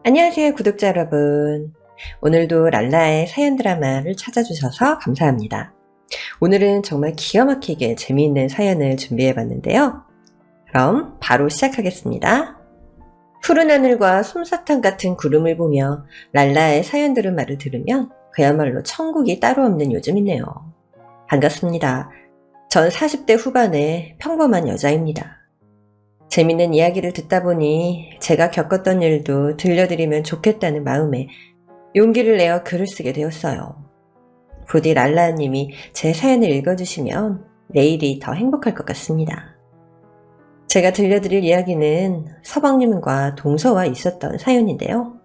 안녕하세요, 구독자 여러분. 오늘도 랄라의 사연 드라마를 찾아주셔서 감사합니다. 오늘은 정말 기가 막히게 재미있는 사연을 준비해봤는데요. 그럼 바로 시작하겠습니다. 푸른 하늘과 솜사탕 같은 구름을 보며 랄라의 사연 들은 말을 들으면 그야말로 천국이 따로 없는 요즘이네요. 반갑습니다. 전 40대 후반의 평범한 여자입니다. 재밌는 이야기를 듣다 보니 제가 겪었던 일도 들려드리면 좋겠다는 마음에 용기를 내어 글을 쓰게 되었어요. 부디 랄라님이 제 사연을 읽어주시면 내일이 더 행복할 것 같습니다. 제가 들려드릴 이야기는 서방님과 동서와 있었던 사연인데요.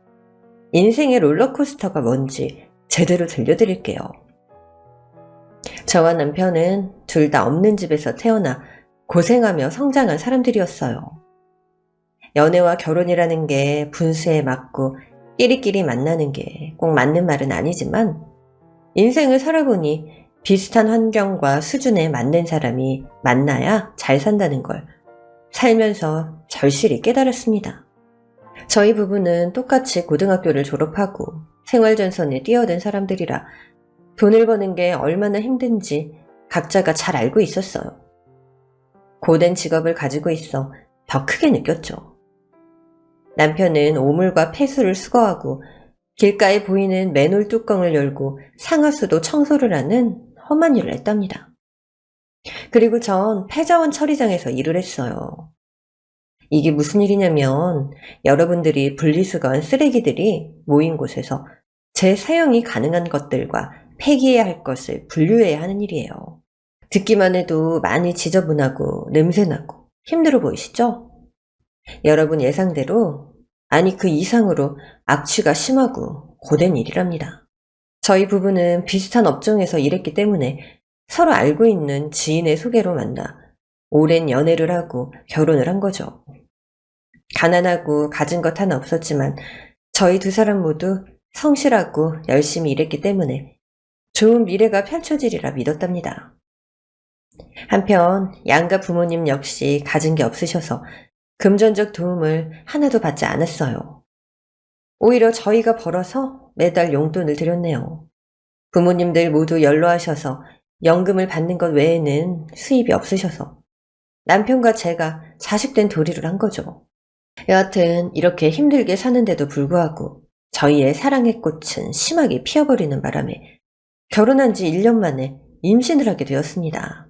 인생의 롤러코스터가 뭔지 제대로 들려드릴게요. 저와 남편은 둘 다 없는 집에서 태어나 고생하며 성장한 사람들이었어요. 연애와 결혼이라는 게 분수에 맞고 끼리끼리 만나는 게 꼭 맞는 말은 아니지만 인생을 살아보니 비슷한 환경과 수준에 맞는 사람이 만나야 잘 산다는 걸 살면서 절실히 깨달았습니다. 저희 부부는 똑같이 고등학교를 졸업하고 생활전선에 뛰어든 사람들이라 돈을 버는 게 얼마나 힘든지 각자가 잘 알고 있었어요. 고된 직업을 가지고 있어 더 크게 느꼈죠. 남편은 오물과 폐수를 수거하고 길가에 보이는 맨홀 뚜껑을 열고 상하수도 청소를 하는 험한 일을 했답니다. 그리고 전 폐자원 처리장에서 일을 했어요. 이게 무슨 일이냐면 여러분들이 분리수거한 쓰레기들이 모인 곳에서 재사용이 가능한 것들과 폐기해야 할 것을 분류해야 하는 일이에요. 듣기만 해도 많이 지저분하고 냄새나고 힘들어 보이시죠? 여러분 예상대로, 아니 그 이상으로 악취가 심하고 고된 일이랍니다. 저희 부부는 비슷한 업종에서 일했기 때문에 서로 알고 있는 지인의 소개로 만나 오랜 연애를 하고 결혼을 한 거죠. 가난하고 가진 것 하나 없었지만 저희 두 사람 모두 성실하고 열심히 일했기 때문에 좋은 미래가 펼쳐지리라 믿었답니다. 한편 양가 부모님 역시 가진 게 없으셔서 금전적 도움을 하나도 받지 않았어요. 오히려 저희가 벌어서 매달 용돈을 드렸네요. 부모님들 모두 연로하셔서 연금을 받는 것 외에는 수입이 없으셔서 남편과 제가 자식된 도리를 한 거죠. 여하튼 이렇게 힘들게 사는데도 불구하고 저희의 사랑의 꽃은 심하게 피어버리는 바람에 결혼한 지 1년 만에 임신을 하게 되었습니다.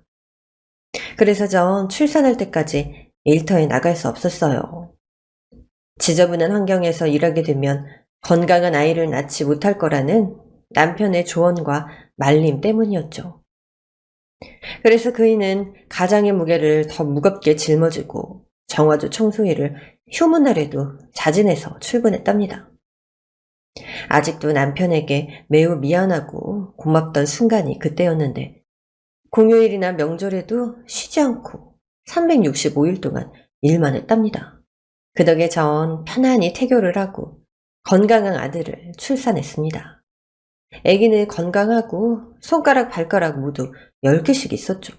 그래서 전 출산할 때까지 일터에 나갈 수 없었어요. 지저분한 환경에서 일하게 되면 건강한 아이를 낳지 못할 거라는 남편의 조언과 말림 때문이었죠. 그래서 그이는 가장의 무게를 더 무겁게 짊어지고 정화조 청소일을 휴무날에도 자진해서 출근했답니다. 아직도 남편에게 매우 미안하고 고맙던 순간이 그때였는데 공휴일이나 명절에도 쉬지 않고 365일 동안 일만 했답니다. 그 덕에 전 편안히 태교를 하고 건강한 아들을 출산했습니다. 아기는 건강하고 손가락 발가락 모두 10개씩 있었죠.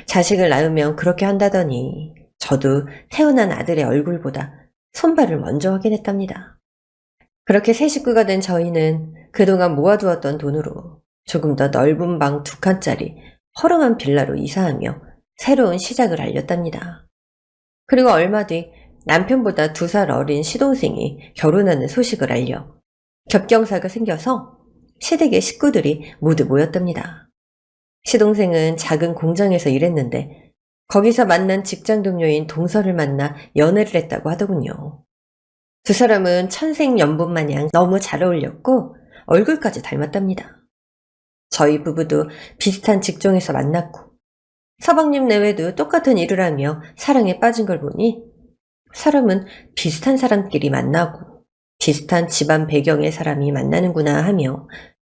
자식을 낳으면 그렇게 한다더니 저도 태어난 아들의 얼굴보다 손발을 먼저 확인했답니다. 그렇게 새 식구가 된 저희는 그동안 모아두었던 돈으로 조금 더 넓은 방 2칸짜리 허름한 빌라로 이사하며 새로운 시작을 알렸답니다. 그리고 얼마 뒤 남편보다 2살 어린 시동생이 결혼하는 소식을 알려 겹경사가 생겨서 시댁의 식구들이 모두 모였답니다. 시동생은 작은 공장에서 일했는데 거기서 만난 직장 동료인 동서를 만나 연애를 했다고 하더군요. 두 사람은 천생연분 마냥 너무 잘 어울렸고 얼굴까지 닮았답니다. 저희 부부도 비슷한 직종에서 만났고 서방님 내외도 똑같은 일을 하며 사랑에 빠진 걸 보니 사람은 비슷한 사람끼리 만나고 비슷한 집안 배경의 사람이 만나는구나 하며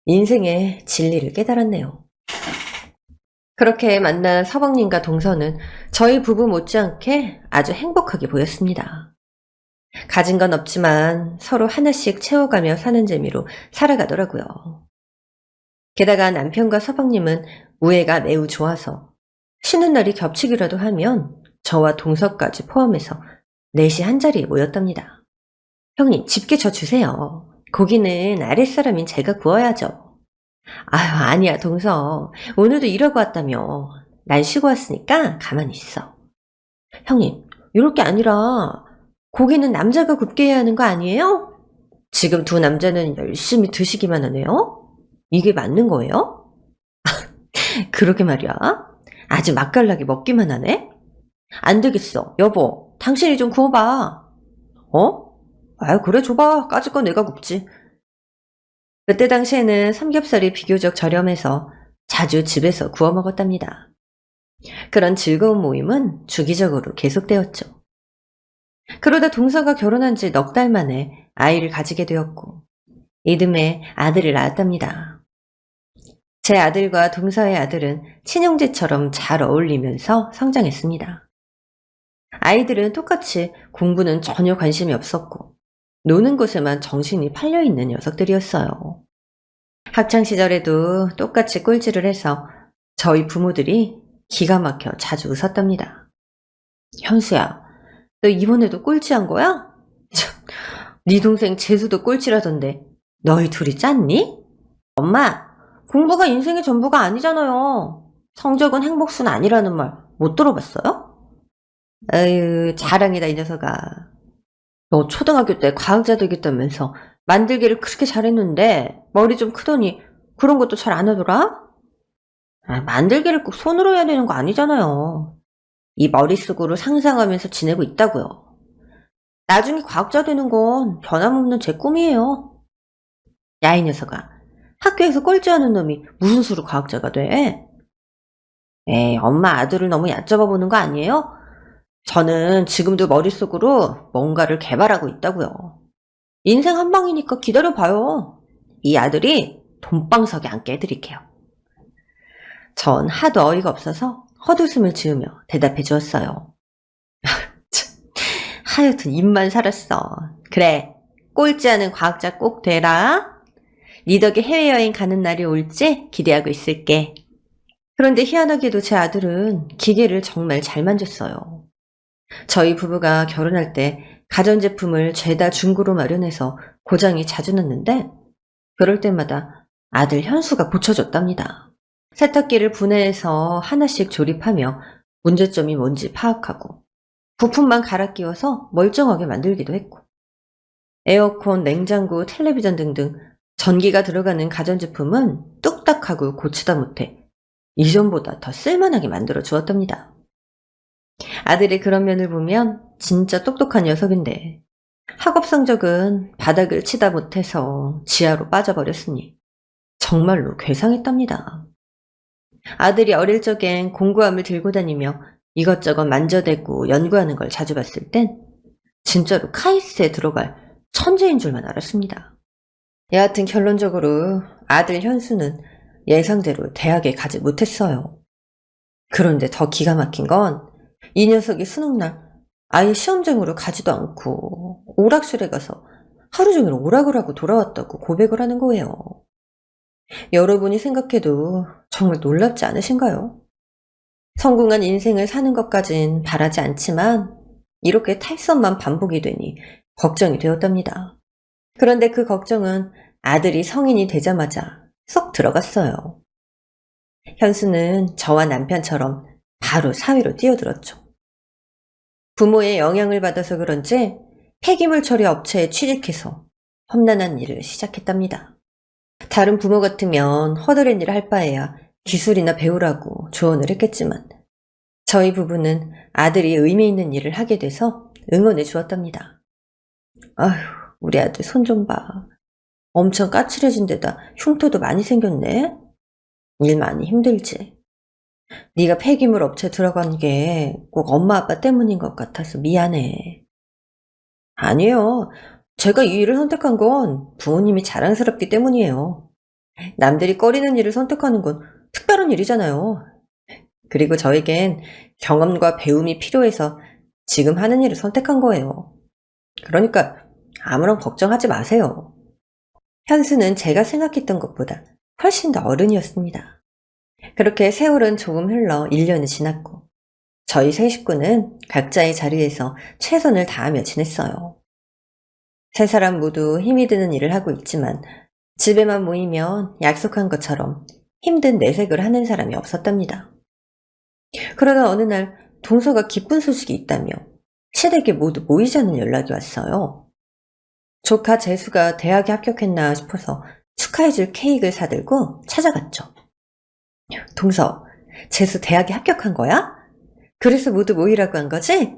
인생의 진리를 깨달았네요. 그렇게 만난 서방님과 동서는 저희 부부 못지않게 아주 행복하게 보였습니다. 가진 건 없지만 서로 하나씩 채워가며 사는 재미로 살아가더라고요. 게다가 남편과 서방님은 우애가 매우 좋아서 쉬는 날이 겹치기라도 하면 저와 동서까지 포함해서 넷이 한자리에 모였답니다. 형님, 집게 저 주세요. 고기는 아랫사람인 제가 구워야죠. 아유, 아니야, 동서. 오늘도 일하고 왔다며. 난 쉬고 왔으니까 가만히 있어. 형님, 이럴 게 아니라 고기는 남자가 굽게 해야 하는 거 아니에요? 지금 두 남자는 열심히 드시기만 하네요? 이게 맞는 거예요? 그러게 말이야. 아주 맛깔나게 먹기만 하네? 안 되겠어. 여보, 당신이 좀 구워봐. 어? 아유, 그래, 줘봐. 까짓 건 내가 굽지. 그때 당시에는 삼겹살이 비교적 저렴해서 자주 집에서 구워 먹었답니다. 그런 즐거운 모임은 주기적으로 계속되었죠. 그러다 동서가 결혼한 지 넉 달 만에 아이를 가지게 되었고, 이듬해 아들을 낳았답니다. 제 아들과 동서의 아들은 친형제처럼 잘 어울리면서 성장했습니다. 아이들은 똑같이 공부는 전혀 관심이 없었고, 노는 것에만 정신이 팔려있는 녀석들이었어요. 학창시절에도 똑같이 꼴찌를 해서 저희 부모들이 기가 막혀 자주 웃었답니다. 현수야, 너 이번에도 꼴찌한 거야? 네 동생 재수도 꼴찌라던데 너희 둘이 짰니? 엄마, 공부가 인생의 전부가 아니잖아요. 성적은 행복순 아니라는 말 못 들어봤어요? 에휴, 자랑이다 이 녀석아. 너 초등학교 때 과학자 되겠다면서 만들기를 그렇게 잘했는데 머리 좀 크더니 그런 것도 잘 안 하더라? 만들기를 꼭 손으로 해야 되는 거 아니잖아요. 이 머릿속으로 상상하면서 지내고 있다고요. 나중에 과학자 되는 건 변함없는 제 꿈이에요. 야, 이 녀석아. 학교에서 꼴찌하는 놈이 무슨 수로 과학자가 돼? 에이, 엄마 아들을 너무 얕잡아 보는 거 아니에요? 저는 지금도 머릿속으로 뭔가를 개발하고 있다고요. 인생 한 방이니까 기다려봐요. 이 아들이 돈방석에 앉게 해드릴게요. 전 하도 어이가 없어서 헛웃음을 지으며 대답해 주었어요. 하여튼 입만 살았어. 그래, 꼴찌하는 과학자 꼭 되라. 네 덕에 해외여행 가는 날이 올지 기대하고 있을게. 그런데 희한하게도 제 아들은 기계를 정말 잘 만졌어요. 저희 부부가 결혼할 때 가전제품을 죄다 중고로 마련해서 고장이 자주 났는데 그럴 때마다 아들 현수가 고쳐줬답니다. 세탁기를 분해해서 하나씩 조립하며 문제점이 뭔지 파악하고 부품만 갈아 끼워서 멀쩡하게 만들기도 했고 에어컨, 냉장고, 텔레비전 등등 전기가 들어가는 가전제품은 뚝딱하고 고치다 못해 이전보다 더 쓸만하게 만들어 주었답니다. 아들의 그런 면을 보면 진짜 똑똑한 녀석인데 학업 성적은 바닥을 치다 못해서 지하로 빠져버렸으니 정말로 괴상했답니다. 아들이 어릴 적엔 공구함을 들고 다니며 이것저것 만져대고 연구하는 걸 자주 봤을 땐 진짜로 카이스트에 들어갈 천재인 줄만 알았습니다. 여하튼 결론적으로 아들 현수는 예상대로 대학에 가지 못했어요. 그런데 더 기가 막힌 건 이 녀석이 수능날 아예 시험장으로 가지도 않고 오락실에 가서 하루 종일 오락을 하고 돌아왔다고 고백을 하는 거예요. 여러분이 생각해도 정말 놀랍지 않으신가요? 성공한 인생을 사는 것까진 바라지 않지만 이렇게 탈선만 반복이 되니 걱정이 되었답니다. 그런데 그 걱정은 아들이 성인이 되자마자 쏙 들어갔어요. 현수는 저와 남편처럼 바로 사회로 뛰어들었죠. 부모의 영향을 받아서 그런지 폐기물 처리 업체에 취직해서 험난한 일을 시작했답니다. 다른 부모 같으면 허드렛 일을 할 바에야 기술이나 배우라고 조언을 했겠지만 저희 부부는 아들이 의미 있는 일을 하게 돼서 응원해 주었답니다. 아휴, 우리 아들 손 좀 봐. 엄청 까칠해진 데다 흉터도 많이 생겼네. 일 많이 힘들지. 네가 폐기물 업체 들어간 게 꼭 엄마 아빠 때문인 것 같아서 미안해. 아니에요. 제가 이 일을 선택한 건 부모님이 자랑스럽기 때문이에요. 남들이 꺼리는 일을 선택하는 건 특별한 일이잖아요. 그리고 저에겐 경험과 배움이 필요해서 지금 하는 일을 선택한 거예요. 그러니까 아무런 걱정하지 마세요. 현수는 제가 생각했던 것보다 훨씬 더 어른이었습니다. 그렇게 세월은 조금 흘러 1년이 지났고 저희 세 식구는 각자의 자리에서 최선을 다하며 지냈어요. 세 사람 모두 힘이 드는 일을 하고 있지만 집에만 모이면 약속한 것처럼 힘든 내색을 하는 사람이 없었답니다. 그러다 어느 날 동서가 기쁜 소식이 있다며 시댁에 모두 모이자는 연락이 왔어요. 조카 재수가 대학에 합격했나 싶어서 축하해줄 케이크를 사들고 찾아갔죠. 동서, 재수 대학에 합격한 거야? 그래서 모두 모이라고 한 거지?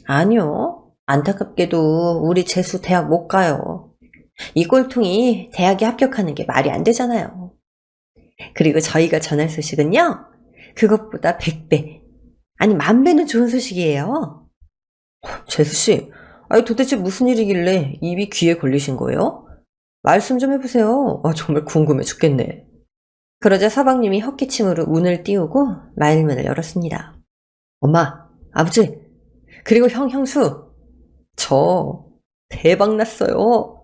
아니요. 안타깝게도 우리 재수 대학 못 가요. 이 꼴통이 대학에 합격하는 게 말이 안 되잖아요. 그리고 저희가 전할 소식은요, 그것보다 100배, 아니 10,000배는 좋은 소식이에요. 재수씨, 아니 도대체 무슨 일이길래 입이 귀에 걸리신 거예요? 말씀 좀 해보세요. 정말 궁금해 죽겠네. 그러자 서방님이 헛기침으로 문을 띄우고 마일문을 열었습니다. 엄마, 아버지, 그리고 형수, 저 대박 났어요.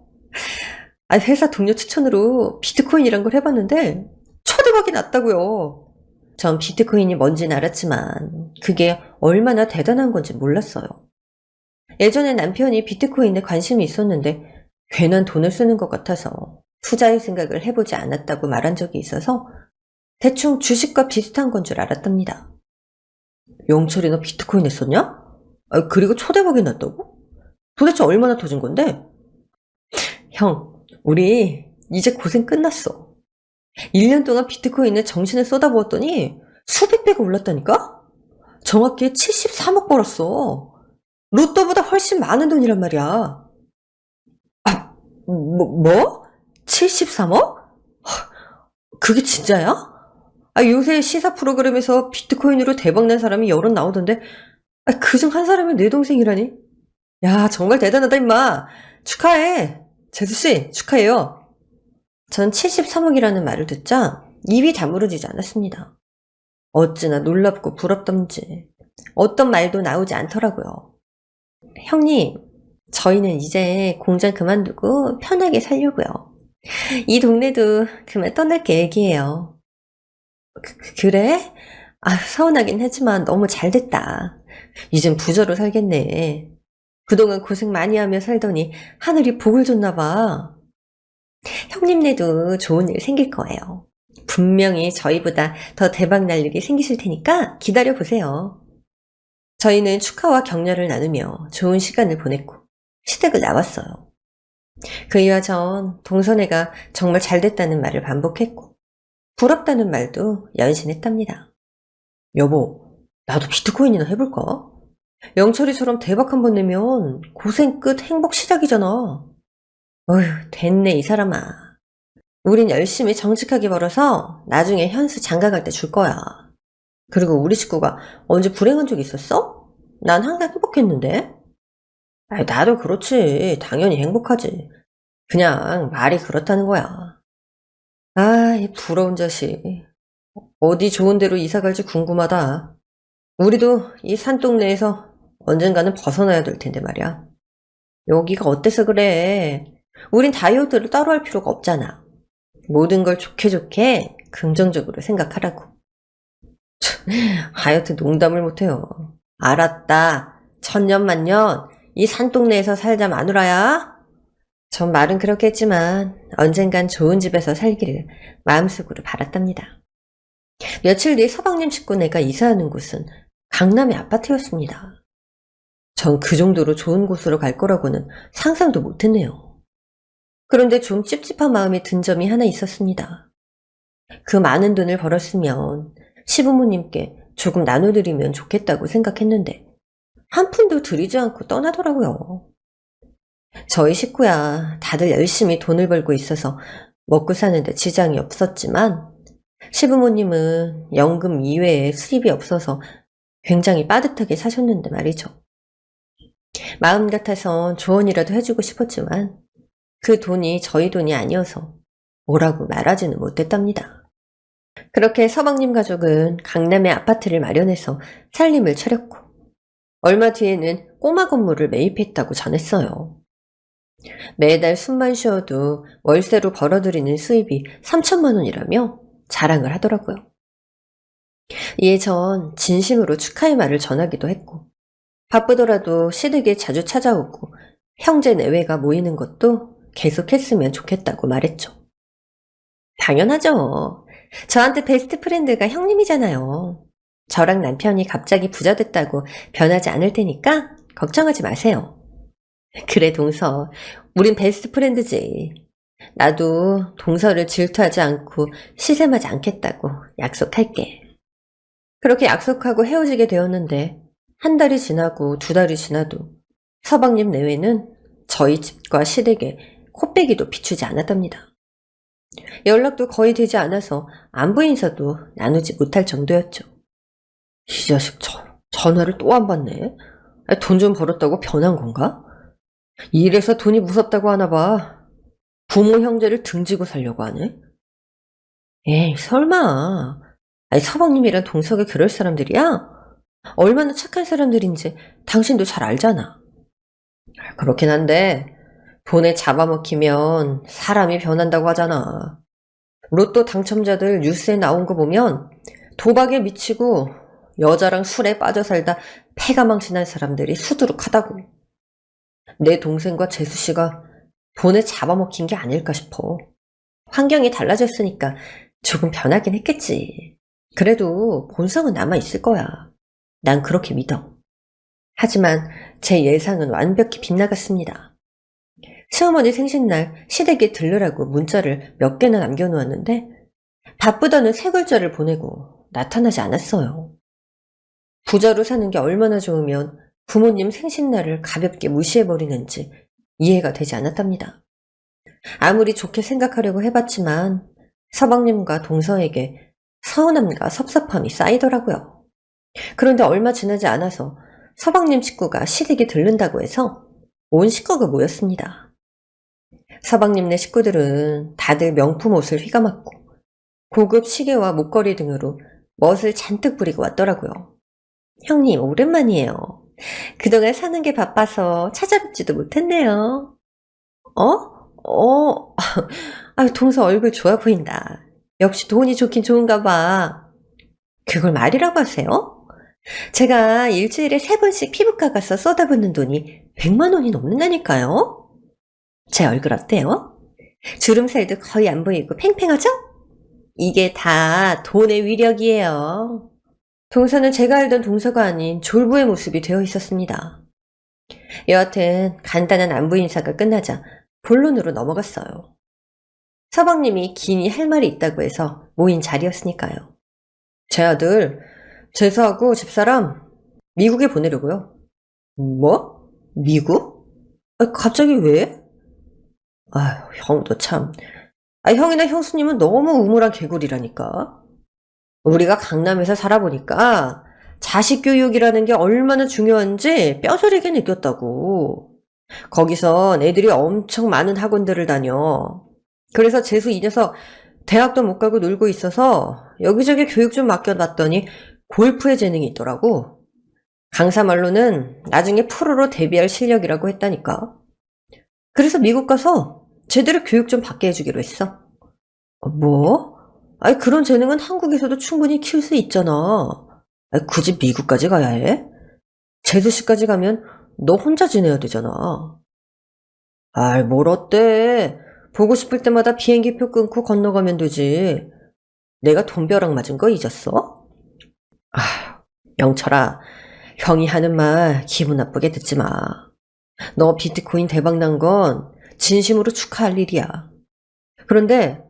회사 동료 추천으로 비트코인이란 걸 해봤는데 초대박이 났다고요. 전 비트코인이 뭔지는 알았지만 그게 얼마나 대단한 건지 몰랐어요. 예전에 남편이 비트코인에 관심이 있었는데 괜한 돈을 쓰는 것 같아서 투자의 생각을 해보지 않았다고 말한 적이 있어서 대충 주식과 비슷한 건 줄 알았답니다. 영철이 너 비트코인 했었냐? 그리고 초대박이 났다고? 도대체 얼마나 터진 건데? 형, 우리 이제 고생 끝났어. 1년 동안 비트코인에 정신을 쏟아부었더니 수백 배가 올랐다니까? 정확히 73억 벌었어. 로또보다 훨씬 많은 돈이란 말이야. 뭐? 73억? 그게 진짜야? 요새 시사 프로그램에서 비트코인으로 대박난 사람이 여럿 나오던데 그중 한 사람이 내 동생이라니? 야, 정말 대단하다 임마. 축하해. 재수씨 축하해요. 전 73억이라는 말을 듣자 입이 다물어지지 않았습니다. 어찌나 놀랍고 부럽던지 어떤 말도 나오지 않더라고요. 형님, 저희는 이제 공장 그만두고 편하게 살려고요. 이 동네도 그만 떠날 계획이에요. 그래? 서운하긴 하지만 너무 잘됐다. 이젠 부자로 살겠네. 그동안 고생 많이 하며 살더니 하늘이 복을 줬나 봐. 형님네도 좋은 일 생길 거예요. 분명히 저희보다 더 대박날 일이 생기실 테니까 기다려보세요. 저희는 축하와 격려를 나누며 좋은 시간을 보냈고 시댁을 나왔어요. 그 이와 전 동선애가 정말 잘됐다는 말을 반복했고 부럽다는 말도 연신했답니다. 여보, 나도 비트코인이나 해볼까? 영철이처럼 대박 한번 내면 고생 끝 행복 시작이잖아. 어휴, 됐네 이 사람아. 우린 열심히 정직하게 벌어서 나중에 현수 장가갈 때 줄 거야. 그리고 우리 식구가 언제 불행한 적 있었어? 난 항상 행복했는데. 나도 그렇지. 당연히 행복하지. 그냥 말이 그렇다는 거야. 이 부러운 자식. 어디 좋은 데로 이사 갈지 궁금하다. 우리도 이 산동네에서 언젠가는 벗어나야 될 텐데 말이야. 여기가 어때서 그래? 우린 다이어트를 따로 할 필요가 없잖아. 모든 걸 좋게 좋게 긍정적으로 생각하라고. 하여튼 농담을 못해요. 알았다. 천년만년 이 산동네에서 살자 마누라야. 전 말은 그렇게 했지만 언젠간 좋은 집에서 살기를 마음속으로 바랐답니다. 며칠 뒤 서방님 식구네가 이사하는 곳은 강남의 아파트였습니다. 전 그 정도로 좋은 곳으로 갈 거라고는 상상도 못했네요. 그런데 좀 찝찝한 마음이 든 점이 하나 있었습니다. 그 많은 돈을 벌었으면 시부모님께 조금 나눠드리면 좋겠다고 생각했는데 한 푼도 드리지 않고 떠나더라고요. 저희 식구야 다들 열심히 돈을 벌고 있어서 먹고 사는데 지장이 없었지만 시부모님은 연금 이외에 수입이 없어서 굉장히 빠듯하게 사셨는데 말이죠. 마음 같아선 조언이라도 해주고 싶었지만 그 돈이 저희 돈이 아니어서 뭐라고 말하지는 못했답니다. 그렇게 서방님 가족은 강남에 아파트를 마련해서 살림을 차렸고 얼마 뒤에는 꼬마 건물을 매입했다고 전했어요. 매달 숨만 쉬어도 월세로 벌어들이는 수입이 3천만 원이라며 자랑을 하더라고요. 이에 전 진심으로 축하의 말을 전하기도 했고, 바쁘더라도 시댁에 자주 찾아오고 형제 내외가 모이는 것도 계속했으면 좋겠다고 말했죠. 당연하죠. 저한테 베스트 프렌드가 형님이잖아요. 저랑 남편이 갑자기 부자 됐다고 변하지 않을 테니까 걱정하지 마세요. 그래, 동서. 우린 베스트 프렌드지. 나도 동서를 질투하지 않고 시샘하지 않겠다고 약속할게. 그렇게 약속하고 헤어지게 되었는데 한 달이 지나고 두 달이 지나도 서방님 내외는 저희 집과 시댁에 코빼기도 비추지 않았답니다. 연락도 거의 되지 않아서 안부 인사도 나누지 못할 정도였죠. 이 자식 전화를 또 안 받네. 돈 좀 벌었다고 변한 건가? 이래서 돈이 무섭다고 하나 봐. 부모 형제를 등지고 살려고 하네. 에이, 설마. 서방님이랑 동석이 그럴 사람들이야? 얼마나 착한 사람들인지 당신도 잘 알잖아. 그렇긴 한데 돈에 잡아먹히면 사람이 변한다고 하잖아. 로또 당첨자들 뉴스에 나온 거 보면 도박에 미치고 여자랑 술에 빠져 살다 패가 망신한 사람들이 수두룩하다고. 내 동생과 재수씨가 돈에 잡아먹힌 게 아닐까 싶어. 환경이 달라졌으니까 조금 변하긴 했겠지. 그래도 본성은 남아있을 거야. 난 그렇게 믿어. 하지만 제 예상은 완벽히 빗나갔습니다. 시어머니 생신날 시댁에 들르라고 문자를 몇 개나 남겨놓았는데 바쁘다는 세 글자를 보내고 나타나지 않았어요. 부자로 사는 게 얼마나 좋으면 부모님 생신날을 가볍게 무시해버리는지 이해가 되지 않았답니다. 아무리 좋게 생각하려고 해봤지만 서방님과 동서에게 서운함과 섭섭함이 쌓이더라고요. 그런데 얼마 지나지 않아서 서방님 식구가 시댁에 들른다고 해서 온 식구가 모였습니다. 서방님네 식구들은 다들 명품 옷을 휘감았고 고급 시계와 목걸이 등으로 멋을 잔뜩 부리고 왔더라고요. 형님, 오랜만이에요. 그동안 사는 게 바빠서 찾아뵙지도 못했네요. 동서 얼굴 좋아 보인다. 역시 돈이 좋긴 좋은가 봐. 그걸 말이라고 하세요? 제가 일주일에 3번씩 피부과 가서 쏟아붓는 돈이 100만 원이 넘는다니까요? 제 얼굴 어때요? 주름살도 거의 안 보이고 팽팽하죠? 이게 다 돈의 위력이에요. 동서는 제가 알던 동서가 아닌 졸부의 모습이 되어 있었습니다. 여하튼 간단한 안부 인사가 끝나자 본론으로 넘어갔어요. 서방님이 긴히 할 말이 있다고 해서 모인 자리였으니까요. 제 아들 재수하고 집사람 미국에 보내려고요. 뭐? 미국? 갑자기 왜? 아휴, 형도 참. 형이나 형수님은 너무 우물한 개구리라니까. 우리가 강남에서 살아보니까 자식 교육이라는 게 얼마나 중요한지 뼈저리게 느꼈다고. 거기선 애들이 엄청 많은 학원들을 다녀. 그래서 재수 이 녀석 대학도 못 가고 놀고 있어서 여기저기 교육 좀 맡겨봤더니 골프에 재능이 있더라고. 강사 말로는 나중에 프로로 데뷔할 실력이라고 했다니까. 그래서 미국 가서 제대로 교육 좀 받게 해주기로 했어. 뭐? 그런 재능은 한국에서도 충분히 키울 수 있잖아. 굳이 미국까지 가야 해? 재수씨까지 가면 너 혼자 지내야 되잖아. 뭘 어때? 보고 싶을 때마다 비행기표 끊고 건너가면 되지. 내가 돈벼락 맞은 거 잊었어? 영철아, 형이 하는 말 기분 나쁘게 듣지 마. 너 비트코인 대박 난 건 진심으로 축하할 일이야. 그런데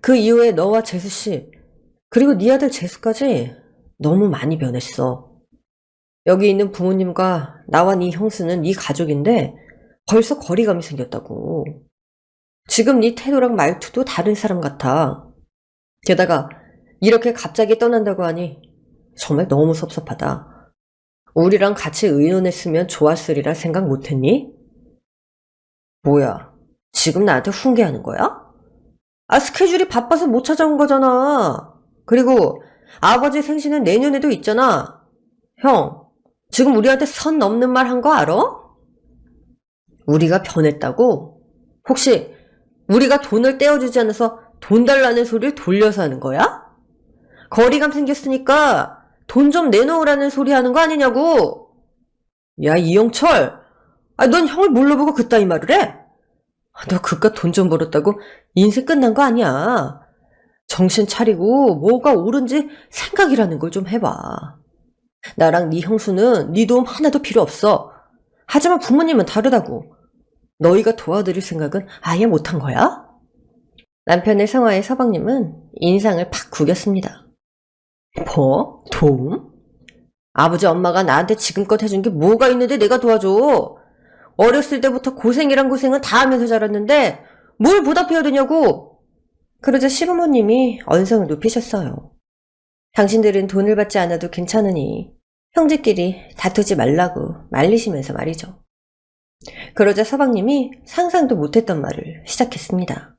그 이후에 너와 재수씨, 그리고 네 아들 재수까지 너무 많이 변했어. 여기 있는 부모님과 나와 네 형수는 네 가족인데 벌써 거리감이 생겼다고. 지금 네 태도랑 말투도 다른 사람 같아. 게다가 이렇게 갑자기 떠난다고 하니 정말 너무 섭섭하다. 우리랑 같이 의논했으면 좋았으리라 생각 못했니? 뭐야, 지금 나한테 훈계하는 거야? 스케줄이 바빠서 못 찾아온 거잖아. 그리고 아버지 생신은 내년에도 있잖아. 형, 지금 우리한테 선 넘는 말 한 거 알아? 우리가 변했다고? 혹시 우리가 돈을 떼어주지 않아서 돈 달라는 소리를 돌려서 하는 거야? 거리감 생겼으니까 돈 좀 내놓으라는 소리 하는 거 아니냐고. 야, 이영철. 넌 형을 뭘로 보고 그따위 말을 해? 너 그깟 돈 좀 벌었다고 인생 끝난 거 아니야. 정신 차리고 뭐가 옳은지 생각이라는 걸 좀 해봐. 나랑 네 형수는 네 도움 하나도 필요 없어. 하지만 부모님은 다르다고. 너희가 도와드릴 생각은 아예 못한 거야? 남편의 성화에 서방님은 인상을 팍 구겼습니다. 뭐? 도움? 아버지 엄마가 나한테 지금껏 해준 게 뭐가 있는데 내가 도와줘. 어렸을 때부터 고생이란 고생은 다 하면서 자랐는데 뭘 보답해야 되냐고. 그러자 시부모님이 언성을 높이셨어요. 당신들은 돈을 받지 않아도 괜찮으니 형제끼리 다투지 말라고 말리시면서 말이죠. 그러자 서방님이 상상도 못했던 말을 시작했습니다.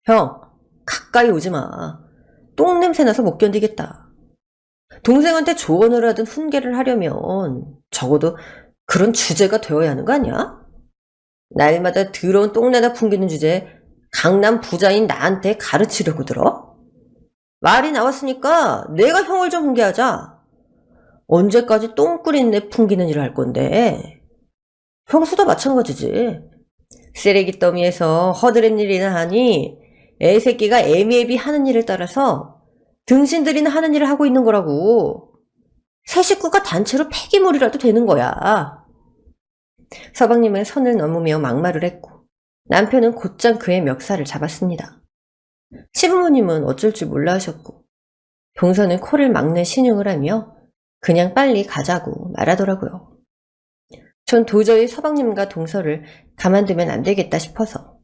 형, 가까이 오지 마. 똥냄새 나서 못 견디겠다. 동생한테 조언을 하든 훈계를 하려면 적어도 그런 주제가 되어야 하는 거 아니야? 날마다 더러운 똥내다 풍기는 주제 강남 부자인 나한테 가르치려고 들어? 말이 나왔으니까 내가 형을 좀 훈계하자. 언제까지 똥꾸린 내 풍기는 일을 할 건데. 형수도 마찬가지지. 쓰레기 더미에서 허드렛 일이나 하니 애새끼가 애미애비 하는 일을 따라서 등신들이나 하는 일을 하고 있는 거라고. 새 식구가 단체로 폐기물이라도 되는 거야. 서방님은 선을 넘으며 막말을 했고 남편은 곧장 그의 멱살을 잡았습니다. 시부모님은 어쩔 줄 몰라 하셨고 동서는 코를 막는 신용을 하며 그냥 빨리 가자고 말하더라고요. 전 도저히 서방님과 동서를 가만두면 안 되겠다 싶어서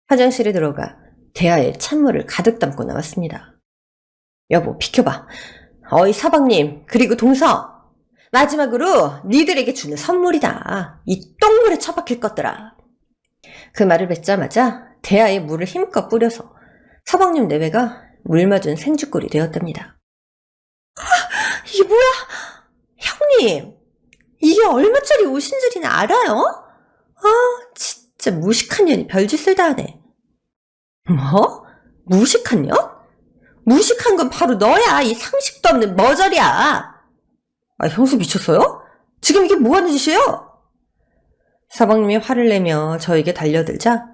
화장실에 들어가 대야에 찬물을 가득 담고 나왔습니다. 여보, 비켜봐. 어이 서방님, 그리고 동서. 마지막으로 니들에게 주는 선물이다. 이 똥물에 처박힐 것들아. 그 말을 뱉자마자 대야에 물을 힘껏 뿌려서 서방님 내외가 물 맞은 생쥐꼴이 되었답니다. 이게 뭐야? 형님, 이게 얼마짜리 옷인 줄이나 알아요? 진짜 무식한 년이 별짓을 다 하네. 뭐? 무식한 년? 무식한 건 바로 너야, 이 상식도 없는 머저리야. 형수 미쳤어요? 지금 이게 뭐 하는 짓이에요? 서방님이 화를 내며 저에게 달려들자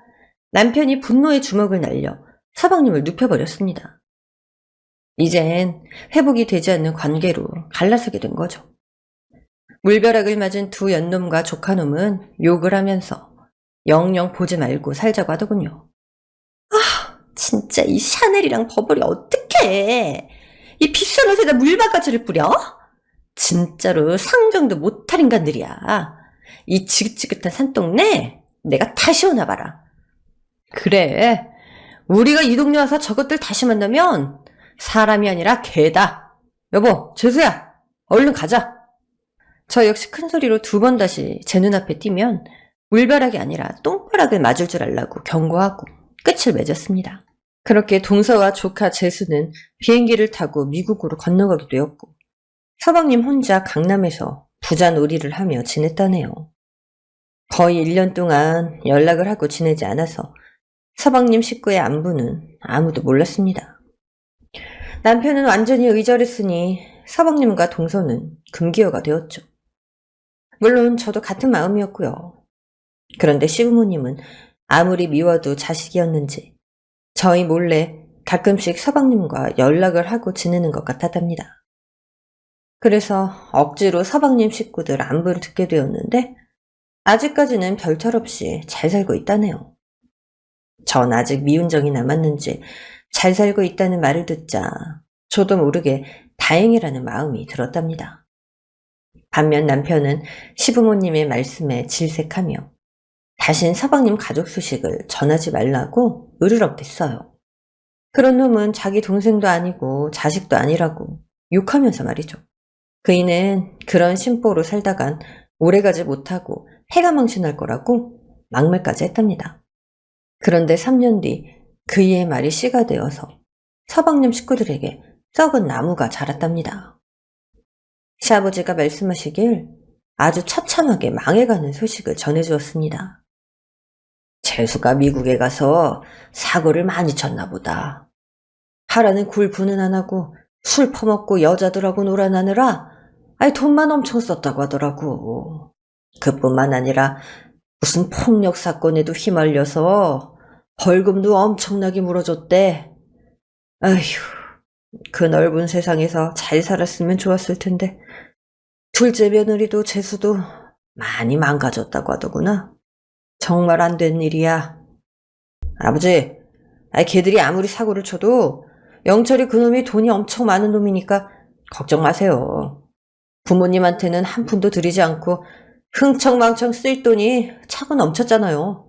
남편이 분노의 주먹을 날려 서방님을 눕혀버렸습니다. 이젠 회복이 되지 않는 관계로 갈라서게 된 거죠. 물벼락을 맞은 두 연놈과 조카놈은 욕을 하면서 영영 보지 말고 살자고 하더군요. 진짜 이 샤넬이랑 버버리 어떡해. 이 비싼 옷에다 물바가지를 뿌려? 진짜로 상정도 못할 인간들이야. 이 지긋지긋한 산동네 내가 다시 오나봐라. 그래, 우리가 이 동네 와서 저것들 다시 만나면 사람이 아니라 개다. 여보, 재수야, 얼른 가자. 저 역시 큰 소리로 두 번 다시 제 눈앞에 띄면 물벼락이 아니라 똥벼락을 맞을 줄 알라고 경고하고 끝을 맺었습니다. 그렇게 동서와 조카 재수는 비행기를 타고 미국으로 건너가게 되었고 서방님 혼자 강남에서 부자 놀이를 하며 지냈다네요. 거의 1년 동안 연락을 하고 지내지 않아서 서방님 식구의 안부는 아무도 몰랐습니다. 남편은 완전히 의절했으니 서방님과 동서는 금기어가 되었죠. 물론 저도 같은 마음이었고요. 그런데 시부모님은 아무리 미워도 자식이었는지 저희 몰래 가끔씩 서방님과 연락을 하고 지내는 것 같았답니다. 그래서 억지로 서방님 식구들 안부를 듣게 되었는데 아직까지는 별탈 없이 잘 살고 있다네요. 전 아직 미운 정이 남았는지 잘 살고 있다는 말을 듣자 저도 모르게 다행이라는 마음이 들었답니다. 반면 남편은 시부모님의 말씀에 질색하며 다신 서방님 가족 소식을 전하지 말라고 으르렁댔어요. 그런 놈은 자기 동생도 아니고 자식도 아니라고 욕하면서 말이죠. 그이는 그런 심보로 살다간 오래가지 못하고 해가 망신할 거라고 막말까지 했답니다. 그런데 3년 뒤 그이의 말이 씨가 되어서 서방님 식구들에게 썩은 나무가 자랐답니다. 시아버지가 말씀하시길 아주 처참하게 망해가는 소식을 전해주었습니다. 재수가 미국에 가서 사고를 많이 쳤나 보다. 하라는 굴분은 안 하고 술 퍼먹고 여자들하고 놀아나느라 돈만 엄청 썼다고 하더라고. 그뿐만 아니라 무슨 폭력 사건에도 휘말려서 벌금도 엄청나게 물어줬대. 아휴, 그 넓은 세상에서 잘 살았으면 좋았을 텐데 둘째 며느리도 재수도 많이 망가졌다고 하더구나. 정말 안 된 일이야. 아버지, 걔들이 아무리 사고를 쳐도 영철이 그놈이 돈이 엄청 많은 놈이니까 걱정 마세요. 부모님한테는 한 푼도 드리지 않고 흥청망청 쓸 돈이 차고 넘쳤잖아요.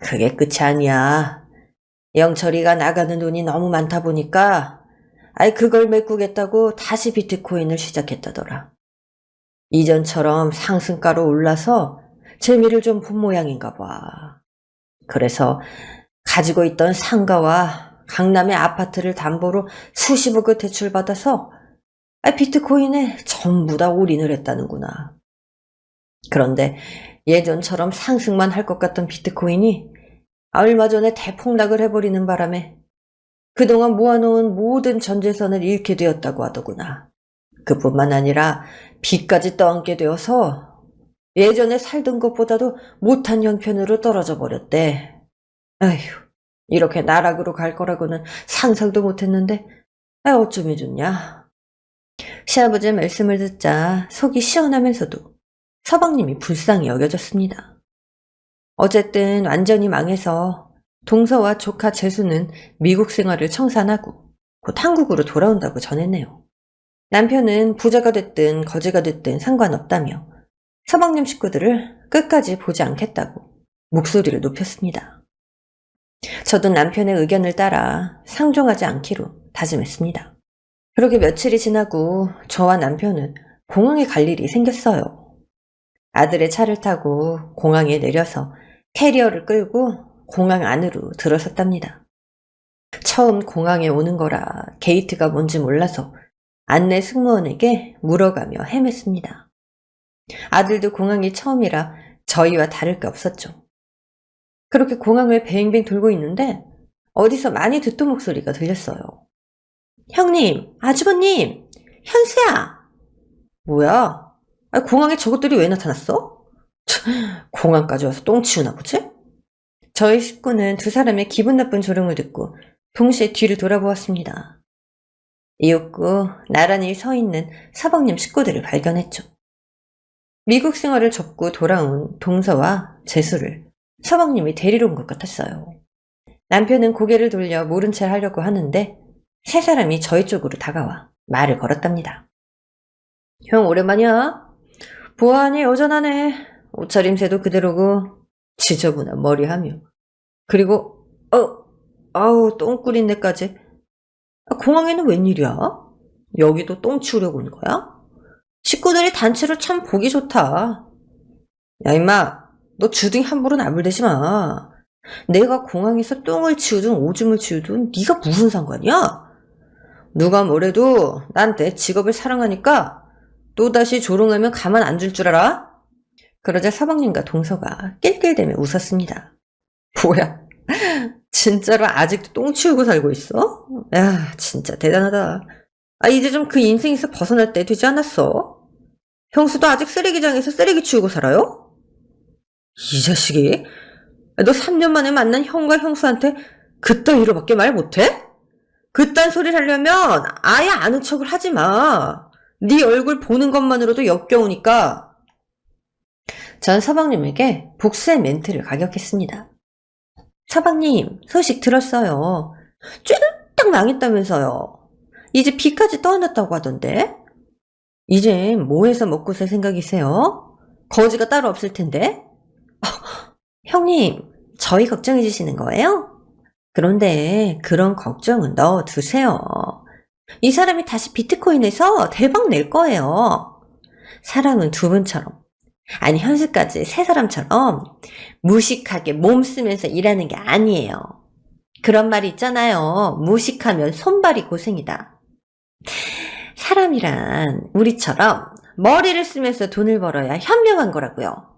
그게 끝이 아니야. 영철이가 나가는 돈이 너무 많다 보니까 그걸 메꾸겠다고 다시 비트코인을 시작했다더라. 이전처럼 상승가로 올라서 재미를 좀 본 모양인가 봐. 그래서 가지고 있던 상가와 강남의 아파트를 담보로 수십억을 대출받아서 비트코인에 전부 다 올인을 했다는구나. 그런데 예전처럼 상승만 할 것 같던 비트코인이 얼마 전에 대폭락을 해버리는 바람에 그동안 모아놓은 모든 전 재산을 잃게 되었다고 하더구나. 그뿐만 아니라 빚까지 떠안게 되어서 예전에 살던 것보다도 못한 형편으로 떨어져 버렸대. 아휴, 이렇게 나락으로 갈 거라고는 상상도 못했는데 어쩌면 좋냐. 시아버지의 말씀을 듣자 속이 시원하면서도 서방님이 불쌍히 여겨졌습니다. 어쨌든 완전히 망해서 동서와 조카 재수는 미국 생활을 청산하고 곧 한국으로 돌아온다고 전했네요. 남편은 부자가 됐든 거지가 됐든 상관없다며 서방님 식구들을 끝까지 보지 않겠다고 목소리를 높였습니다. 저도 남편의 의견을 따라 상종하지 않기로 다짐했습니다. 그렇게 며칠이 지나고 저와 남편은 공항에 갈 일이 생겼어요. 아들의 차를 타고 공항에 내려서 캐리어를 끌고 공항 안으로 들어섰답니다. 처음 공항에 오는 거라 게이트가 뭔지 몰라서 안내 승무원에게 물어가며 헤맸습니다. 아들도 공항이 처음이라 저희와 다를 게 없었죠. 그렇게 공항을 뱅뱅 돌고 있는데 어디서 많이 듣던 목소리가 들렸어요. 형님, 아주버님, 현수야. 뭐야? 공항에 저것들이 왜 나타났어? 공항까지 와서 똥 치우나 보지? 저희 식구는 두 사람의 기분 나쁜 조롱을 듣고 동시에 뒤를 돌아보았습니다. 이윽고 나란히 서 있는 서방님 식구들을 발견했죠. 미국 생활을 접고 돌아온 동서와 재수를 서방님이 데리러 온 것 같았어요. 남편은 고개를 돌려 모른 채 하려고 하는데 세 사람이 저희 쪽으로 다가와 말을 걸었답니다. 형 오랜만이야? 보아하니 여전하네. 옷차림새도 그대로고 지저분한 머리하며. 그리고 아우 똥꾸린 데까지. 공항에는 웬일이야? 여기도 똥 치우려고 온 거야? 식구들이 단체로 참 보기 좋다. 야 임마, 너 주둥이 함부로 나불대지 마. 내가 공항에서 똥을 치우든 오줌을 치우든 네가 무슨 상관이야? 누가 뭐래도 난 내 직업을 사랑하니까 또다시 조롱하면 가만 안 둘 줄 알아? 그러자 서방님과 동서가 낄낄대며 웃었습니다. 뭐야, 진짜로 아직도 똥 치우고 살고 있어? 야, 진짜 대단하다. 이제 좀 그 인생에서 벗어날 때 되지 않았어? 형수도 아직 쓰레기장에서 쓰레기 치우고 살아요? 이 자식이? 너 3년 만에 만난 형과 형수한테 그따위로밖에 말 못해? 그딴 소리를 하려면 아예 아는 척을 하지 마. 네 얼굴 보는 것만으로도 역겨우니까. 전 서방님에게 복수의 멘트를 가격했습니다. 서방님, 소식 들었어요. 쫄딱 망했다면서요. 이제 빚까지 떠안았다고 하던데. 이제 뭐 해서 먹고 살 생각이세요? 거지가 따로 없을 텐데. 형님, 저희 걱정해 주시는 거예요? 그런데 그런 걱정은 넣어두세요. 이 사람이 다시 비트코인에서 대박 낼 거예요. 사람은 두 분처럼, 아니 현수까지 세 사람처럼 무식하게 몸 쓰면서 일하는 게 아니에요. 그런 말이 있잖아요. 무식하면 손발이 고생이다. 사람이란 우리처럼 머리를 쓰면서 돈을 벌어야 현명한 거라고요.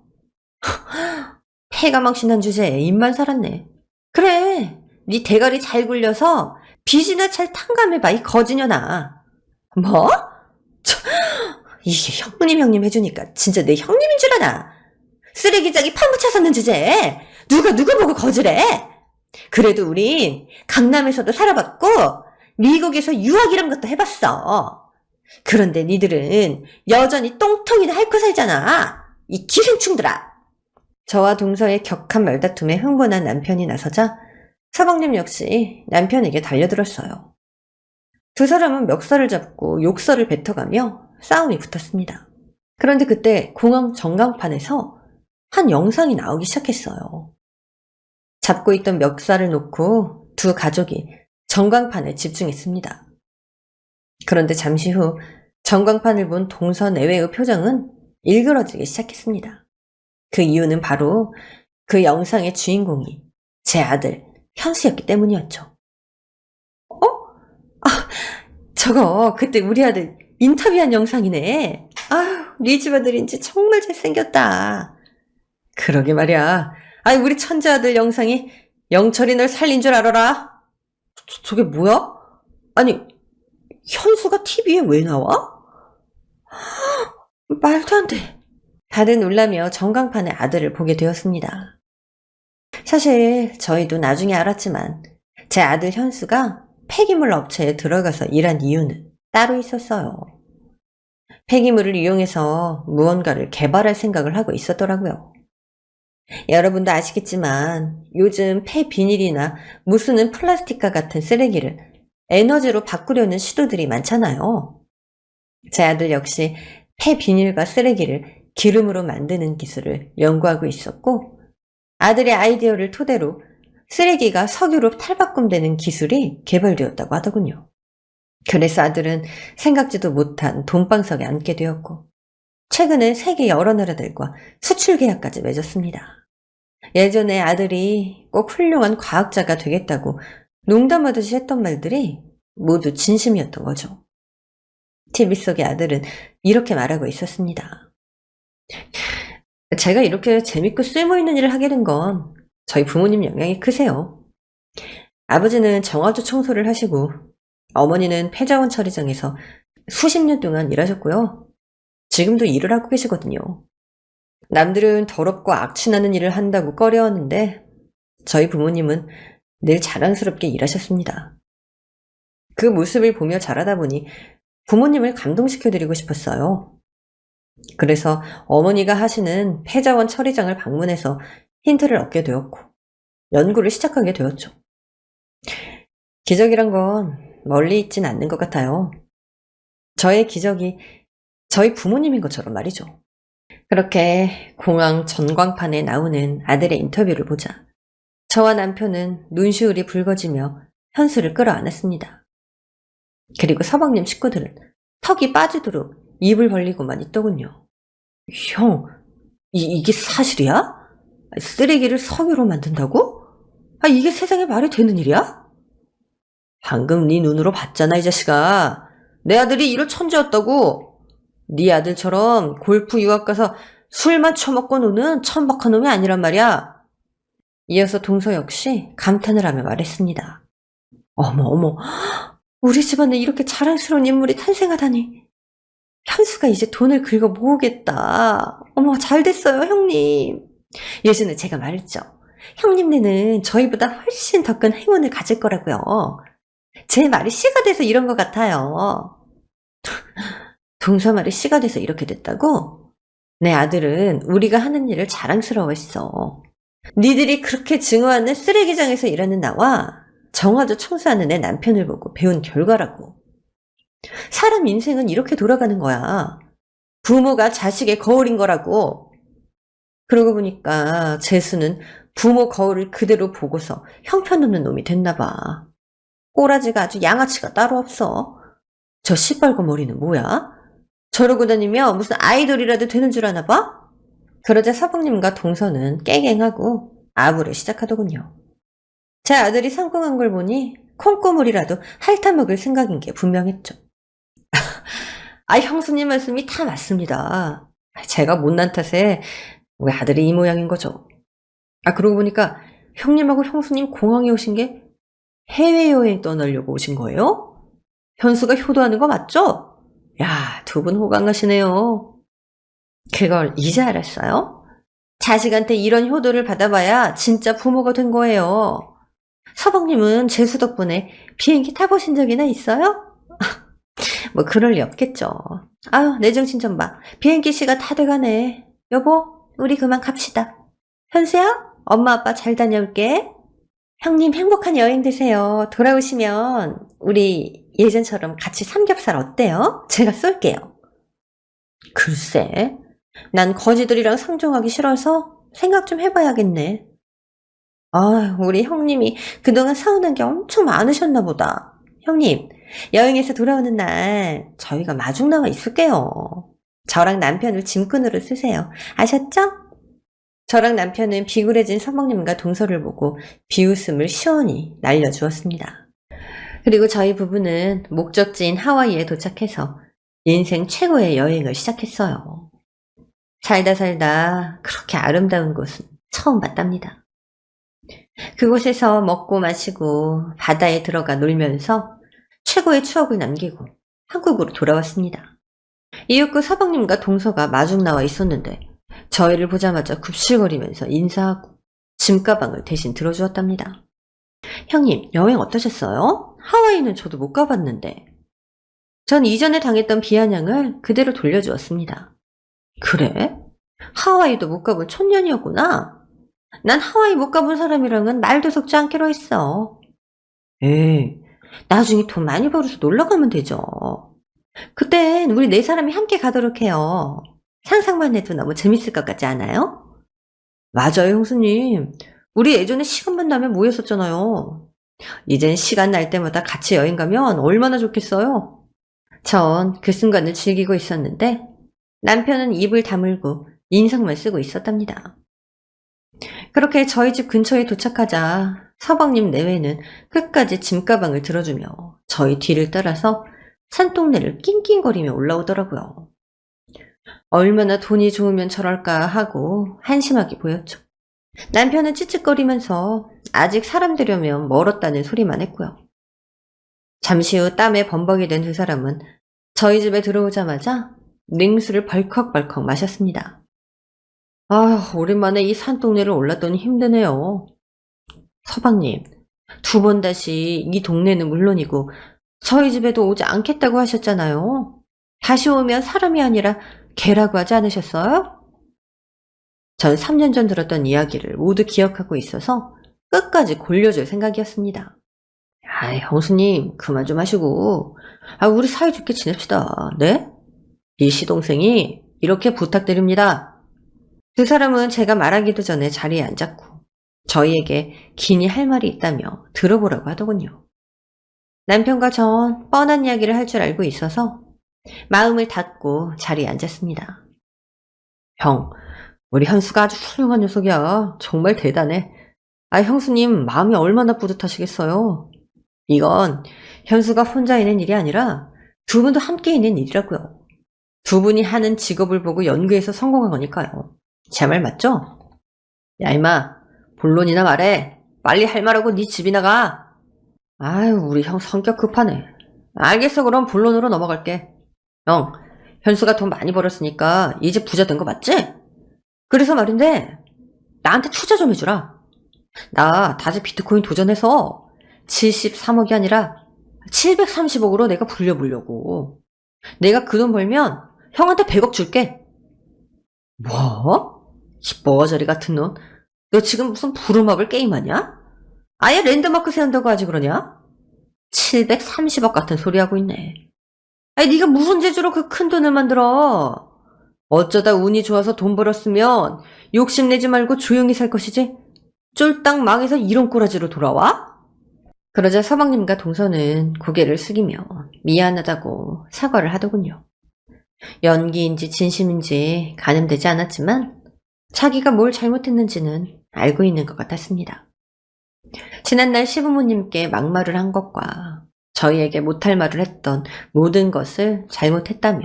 패가망신한 주제에 입만 살았네. 그래, 네 대가리 잘 굴려서 빚이나 잘 탕감해봐, 이 거지년아. 뭐? 저, 이게 형님 해주니까 진짜 내 형님인 줄 아나. 쓰레기장이 파묻혀 섰는 주제에 누가 누구 보고 거지래? 그래도 우린 강남에서도 살아봤고 미국에서 유학이란 것도 해봤어. 그런데 니들은 여전히 똥통이나 핥고 살잖아. 이 기생충들아. 저와 동서의 격한 말다툼에 흥분한 남편이 나서자 서방님 역시 남편에게 달려들었어요. 두 사람은 멱살을 잡고 욕설을 뱉어가며 싸움이 붙었습니다. 그런데 그때 공항 전광판에서 한 영상이 나오기 시작했어요. 잡고 있던 멱살을 놓고 두 가족이 전광판에 집중했습니다. 그런데 잠시 후 전광판을 본 동서 내외의 표정은 일그러지기 시작했습니다. 그 이유는 바로 그 영상의 주인공이 제 아들 현수였기 때문이었죠. 저거 그때 우리 아들 인터뷰한 영상이네. 아유, 네 집 아들인지 정말 잘생겼다. 그러게 말이야. 아이, 우리 천재 아들 영상이 영철이 널 살린 줄 알아라. 저게 뭐야? 아니, 현수가 TV에 왜 나와? 말도 안 돼. 다들 놀라며 전광판에 아들을 보게 되었습니다. 사실 저희도 나중에 알았지만 제 아들 현수가 폐기물 업체에 들어가서 일한 이유는 따로 있었어요. 폐기물을 이용해서 무언가를 개발할 생각을 하고 있었더라고요. 여러분도 아시겠지만 요즘 폐비닐이나 무스는 플라스틱과 같은 쓰레기를 에너지로 바꾸려는 시도들이 많잖아요. 제 아들 역시 폐비닐과 쓰레기를 기름으로 만드는 기술을 연구하고 있었고 아들의 아이디어를 토대로 쓰레기가 석유로 탈바꿈되는 기술이 개발되었다고 하더군요. 그래서 아들은 생각지도 못한 돈방석에 앉게 되었고 최근에 세계 여러 나라들과 수출 계약까지 맺었습니다. 예전에 아들이 꼭 훌륭한 과학자가 되겠다고 농담하듯이 했던 말들이 모두 진심이었던 거죠. TV 속의 아들은 이렇게 말하고 있었습니다. 제가 이렇게 재밌고 쓸모있는 일을 하게 된 건 저희 부모님 영향이 크세요. 아버지는 정화조 청소를 하시고 어머니는 폐자원 처리장에서 수십 년 동안 일하셨고요. 지금도 일을 하고 계시거든요. 남들은 더럽고 악취나는 일을 한다고 꺼려하는데 저희 부모님은 늘 자랑스럽게 일하셨습니다. 그 모습을 보며 자라다 보니 부모님을 감동시켜드리고 싶었어요. 그래서 어머니가 하시는 폐자원 처리장을 방문해서 힌트를 얻게 되었고 연구를 시작하게 되었죠. 기적이란 건 멀리 있진 않는 것 같아요. 저의 기적이 저희 부모님인 것처럼 말이죠. 그렇게 공항 전광판에 나오는 아들의 인터뷰를 보자 저와 남편은 눈시울이 붉어지며 현수를 끌어안았습니다. 그리고 서방님 식구들은 턱이 빠지도록 입을 벌리고만 있더군요. 형, 이게 사실이야? 쓰레기를 석유로 만든다고? 이게 세상에 말이 되는 일이야? 방금 네 눈으로 봤잖아, 이 자식아. 내 아들이 이럴 천재였다고. 네 아들처럼 골프 유학 가서 술만 처먹고 노는 천박한 놈이 아니란 말이야. 이어서 동서 역시 감탄을 하며 말했습니다. 어머, 우리 집안에 이렇게 자랑스러운 인물이 탄생하다니. 현수가 이제 돈을 긁어 모으겠다. 어머, 잘 됐어요, 형님. 예전에 제가 말했죠. 형님네는 저희보다 훨씬 더 큰 행운을 가질 거라고요. 제 말이 씨가 돼서 이런 것 같아요. 동서 말이 씨가 돼서 이렇게 됐다고? 내 아들은 우리가 하는 일을 자랑스러워했어. 니들이 그렇게 증오하는 쓰레기장에서 일하는 나와 정화조 청소하는 내 남편을 보고 배운 결과라고. 사람 인생은 이렇게 돌아가는 거야. 부모가 자식의 거울인 거라고. 그러고 보니까 재수는 부모 거울을 그대로 보고서 형편없는 놈이 됐나 봐. 꼬라지가 아주 양아치가 따로 없어. 저 시뻘건 머리는 뭐야? 저러고 다니며 무슨 아이돌이라도 되는 줄 아나 봐? 그러자 서방님과 동서는 깨갱하고 아부를 시작하더군요. 제 아들이 상궁한 걸 보니 콩고물이라도 핥아먹을 생각인 게 분명했죠. 형수님 말씀이 다 맞습니다. 제가 못난 탓에 우리 아들이 이 모양인 거죠. 그러고 보니까 형님하고 형수님 공항에 오신 게 해외여행 떠나려고 오신 거예요? 현수가 효도하는 거 맞죠? 야, 두 분 호강하시네요. 그걸 이제 알았어요? 자식한테 이런 효도를 받아봐야 진짜 부모가 된 거예요. 서방님은 재수 덕분에 비행기 타보신 적이나 있어요? 뭐 그럴 리 없겠죠. 아유, 내 정신 좀 봐. 비행기 시간 다 돼가네. 여보, 우리 그만 갑시다. 현수야, 엄마 아빠 잘 다녀올게. 형님 행복한 여행 되세요. 돌아오시면 우리 예전처럼 같이 삼겹살 어때요? 제가 쏠게요. 글쎄, 난 거지들이랑 상종하기 싫어서 생각 좀 해봐야겠네. 아, 우리 형님이 그동안 서운한 게 엄청 많으셨나 보다. 형님, 여행에서 돌아오는 날 저희가 마중 나와 있을게요. 저랑 남편을 짐꾼으로 쓰세요. 아셨죠? 저랑 남편은 비굴해진 서방님과 동서를 보고 비웃음을 시원히 날려주었습니다. 그리고 저희 부부는 목적지인 하와이에 도착해서 인생 최고의 여행을 시작했어요. 살다 살다 그렇게 아름다운 곳은 처음 봤답니다. 그곳에서 먹고 마시고 바다에 들어가 놀면서 최고의 추억을 남기고 한국으로 돌아왔습니다. 이윽고 서방님과 동서가 마중 나와 있었는데 저희를 보자마자 굽실거리면서 인사하고 짐가방을 대신 들어주었답니다. 형님, 여행 어떠셨어요? 하와이는 저도 못 가봤는데. 전 이전에 당했던 비아냥을 그대로 돌려주었습니다. 그래? 하와이도 못 가본 촌년이었구나. 난 하와이 못 가본 사람이랑은 말도 섞지 않기로 했어. 에이, 나중에 돈 많이 벌어서 놀러 가면 되죠. 그땐 우리 네 사람이 함께 가도록 해요. 상상만 해도 너무 재밌을 것 같지 않아요? 맞아요, 형수님. 우리 예전에 시간만 나면 모였었잖아요. 이젠 시간 날 때마다 같이 여행 가면 얼마나 좋겠어요. 전 그 순간을 즐기고 있었는데 남편은 입을 다물고 인상만 쓰고 있었답니다. 그렇게 저희 집 근처에 도착하자 서방님 내외는 끝까지 짐가방을 들어주며 저희 뒤를 따라서 산동네를 낑낑거리며 올라오더라고요. 얼마나 돈이 좋으면 저럴까 하고 한심하게 보였죠. 남편은 찌찌거리면서 아직 사람 되려면 멀었다는 소리만 했고요. 잠시 후 땀에 범벅이 된 두 사람은 저희 집에 들어오자마자 냉수를 벌컥벌컥 마셨습니다. 아, 오랜만에 이 산동네를 올랐더니 힘드네요. 서방님, 두 번 다시 이 동네는 물론이고 저희 집에도 오지 않겠다고 하셨잖아요. 다시 오면 사람이 아니라 개라고 하지 않으셨어요? 전 3년 전 들었던 이야기를 모두 기억하고 있어서 끝까지 골려줄 생각이었습니다. 아이, 형수님, 그만 좀 하시고, 우리 사이좋게 지냅시다. 네? 이 시동생이 이렇게 부탁드립니다. 두 사람은 제가 말하기도 전에 자리에 앉았고, 저희에게 긴히 할 말이 있다며 들어보라고 하더군요. 남편과 전 뻔한 이야기를 할 줄 알고 있어서 마음을 닫고 자리에 앉았습니다. 형, 우리 현수가 아주 훌륭한 녀석이야. 정말 대단해. 형수님 마음이 얼마나 뿌듯하시겠어요. 이건 현수가 혼자 있는 일이 아니라 두 분도 함께 있는 일이라고요. 두 분이 하는 직업을 보고 연구해서 성공한 거니까요. 제 말 맞죠? 야, 임마, 본론이나 말해. 빨리 할 말하고 네 집이나 가. 아유, 우리 형 성격 급하네. 알겠어, 그럼 본론으로 넘어갈게. 형, 현수가 돈 많이 벌었으니까 이제 부자 된 거 맞지? 그래서 말인데 나한테 투자 좀 해주라. 나 다시 비트코인 도전해서 73억이 아니라 730억으로 내가 불려보려고. 내가 그 돈 벌면 형한테 100억 줄게. 뭐? 이 뻐저리 같은 놈. 너 지금 무슨 부루마블 게임하냐? 아예 랜드마크 세운다고 하지 그러냐? 730억 같은 소리 하고 있네. 네가 무슨 재주로 그 큰 돈을 만들어? 어쩌다 운이 좋아서 돈 벌었으면 욕심내지 말고 조용히 살 것이지? 쫄딱 망해서 이런 꼬라지로 돌아와? 그러자 서방님과 동서는 고개를 숙이며 미안하다고 사과를 하더군요. 연기인지 진심인지 가늠되지 않았지만 자기가 뭘 잘못했는지는 알고 있는 것 같았습니다. 지난날 시부모님께 막말을 한 것과 저희에게 못할 말을 했던 모든 것을 잘못했다며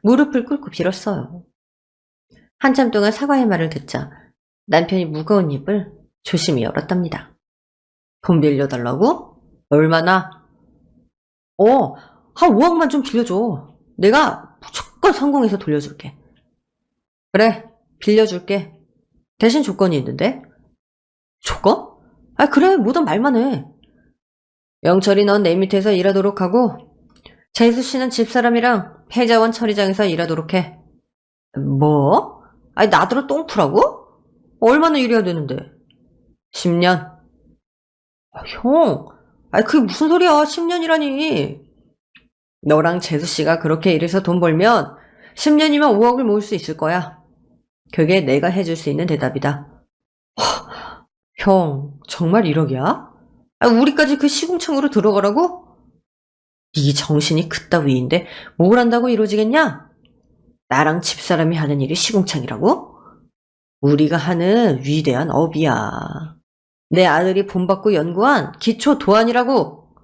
무릎을 꿇고 빌었어요. 한참 동안 사과의 말을 듣자 남편이 무거운 입을 조심히 열었답니다. 돈 빌려달라고? 얼마나? 한 5억만 좀 빌려줘. 내가 무조건 성공해서 돌려줄게. 그래, 빌려줄게. 대신 조건이 있는데? 조건? 그래, 뭐든 말만 해. 영철이 넌 내 밑에서 일하도록 하고, 재수 씨는 집사람이랑 폐자원 처리장에서 일하도록 해. 뭐? 나더러 똥푸라고? 얼마나 일해야 되는데? 10년. 형, 그게 무슨 소리야, 10년이라니. 너랑 재수 씨가 그렇게 일해서 돈 벌면 10년이면 5억을 모을 수 있을 거야. 그게 내가 해줄 수 있는 대답이다. 형, 정말 1억이야? 우리까지 그 시궁창으로 들어가라고? 네 정신이 그따위인데 뭘 한다고 이루어지겠냐? 나랑 집사람이 하는 일이 시궁창이라고? 우리가 하는 위대한 업이야. 내 아들이 본받고 연구한 기초 도안이라고.